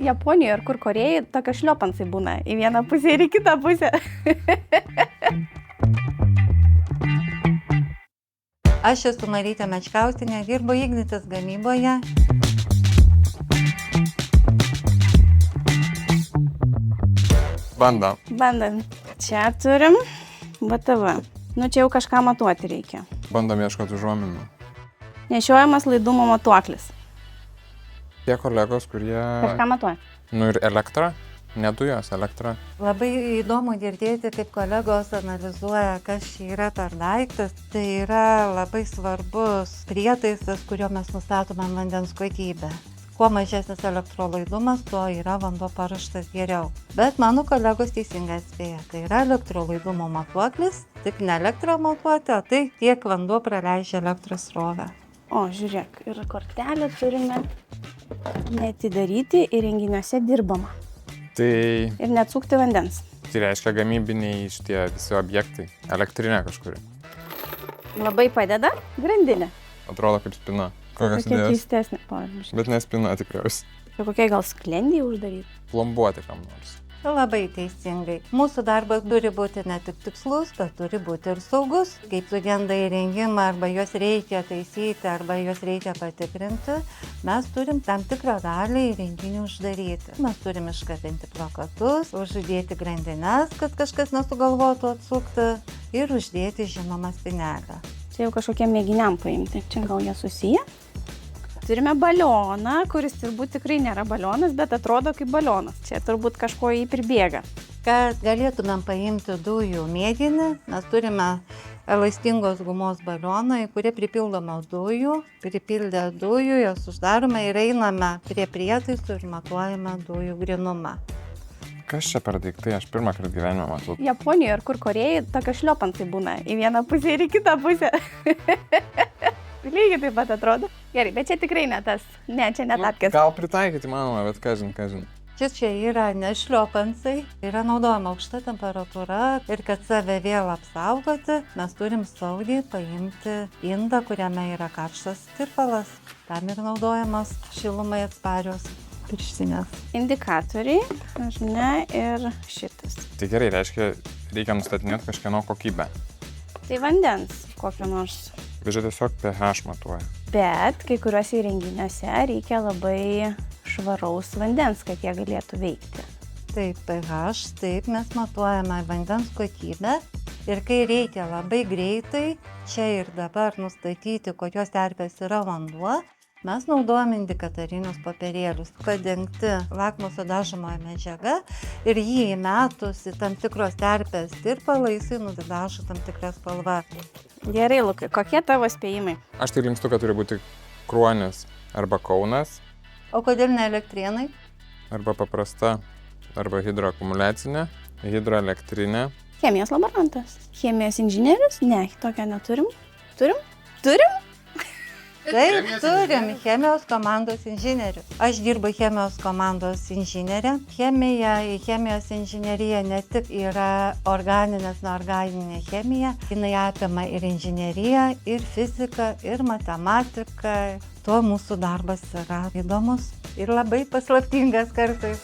Japonijoje ar kur Korėjai tokie šliopansai būna į vieną pusę ir į kitą pusę. Aš esu Marytė Mečkauskienė, dirbu Ignitis gamyboje. Bandam. Čia turim BTV. Nu čia jau kažką matuoti reikia. Bandom ieškoti užuominų. Nešiojamas laidumo matuoklis. Tie kolegos, kurie... Kažką matuoja. Nu ir elektra, ne dujos, elektra. Labai įdomu girdėti, kaip kolegos analizuoja, kas čia yra per daiktas. Tai yra labai svarbus prietaisas, kuriuo mes nustatome vandens kokybę. Kuo mažesnis elektrolaidumas, tuo yra vanduo paruoštas geriau. Bet mano kolegos teisingai atspėja, tai yra elektrolaidumo matuoklis, tik ne elektrą matuoti, o tai kiek vanduo praleidžia elektros srovę. O, žiūrėk, ir kortelę turime neatidaryti įrenginiuose dirbama. Tai Ir neatsukti vandens. reiškia gamybiniai šitie visi objektai. Elektrinė kažkuri. Labai padeda grandinė. Atrodo kaip spina. Kokios Tokia idėjos? keistesnė, pavyzdžiui. Bet ne spina tikriausiai. Tai kokie gal sklendį uždaryti? Plombuoti kam nors. Labai teisingai. Mūsų darbas turi būti ne tik tikslus, bet turi būti ir saugus. Kaip sugenda įrengimą, arba juos reikia taisyti, arba juos reikia patikrinti, mes turim tam tikrą dalį įrenginių uždaryti. Mes turim iškabinti plakatus, uždėti grandines, kad kažkas nesugalvotų atsukti, ir uždėti žinoma spinelę. Čia jau kažkokie mėginiam paimti. Čia gal jie susiję. Turime balioną, kuris turbūt tikrai nėra balionas, bet atrodo kaip balionas. Čia turbūt kažko jį pribėga. Kad galėtumėm paimti dujų mėginį, mes turime elastingos gumos balioną, į kurį pripildome dujų. Pripildę dujų, jas uždarome ir einame prie prietaisų ir matuojame dujų grynumą. Kas čia per daiktai? Aš pirmą kartą gyvenime matau. Japonijoje ar kur Korėjai tokie šliopansai būna į vieną pusę ir į kitą pusę. Lygiai taip pat atrodo. Gerai, bet čia tikrai ne tas. Ne, čia ne tapkės. Gal pritaikyti manoma, bet ką žin. Čia yra ne šliopansai, yra naudojama aukšta temperatūra ir kad save vėl apsaugoti, mes turim saugiai paimti indą, kuriame yra karštas tirpalas. Tam ir naudojamas šilumai atsparios pirštinės. Indikatoriai, aš ne, ir šitas. Tai gerai, reiškia, reikia nustatinėti kažkieno kokybę. Tai vandens kokio nors. Bet čia tiesiog pH matuoja. Bet kai kuriuose įrenginiuose reikia labai švaraus vandens, kad jie galėtų veikti. Taip, pH, taip mes matuojame vandens kokybę ir kai reikia labai greitai, čia ir dabar nustatyti, kokios terpės yra vanduo, mes naudojame indikatorinius popierėlius, padengti lakmuso dažomoje medžiaga ir jį įmetus į tam tikros terpės tirpalą, jisai nusidažo tam tikrą spalvą. Gerai, Lukai, kokie tavo spėjimai? Aš tai linkstu, kad turi būti Kruonis arba Kaunas, O kodėl ne elektrienai? arba paprasta, arba hidroakumuliacinė, hidroelektrinė. Chemijos laborantas. Chemijos inžinierius? Ne, tokio neturim. Turim? Taip, turim chemijos komandos inžinierių. Aš dirbu chemijos komandos inžinierė. Į chemijos inžineriją ne tik yra organinės, neorganinė chemija, jinai apima ir inžineriją, ir fiziką, ir matematiką. Tuo mūsų darbas yra įdomus ir labai paslaptingas kartais.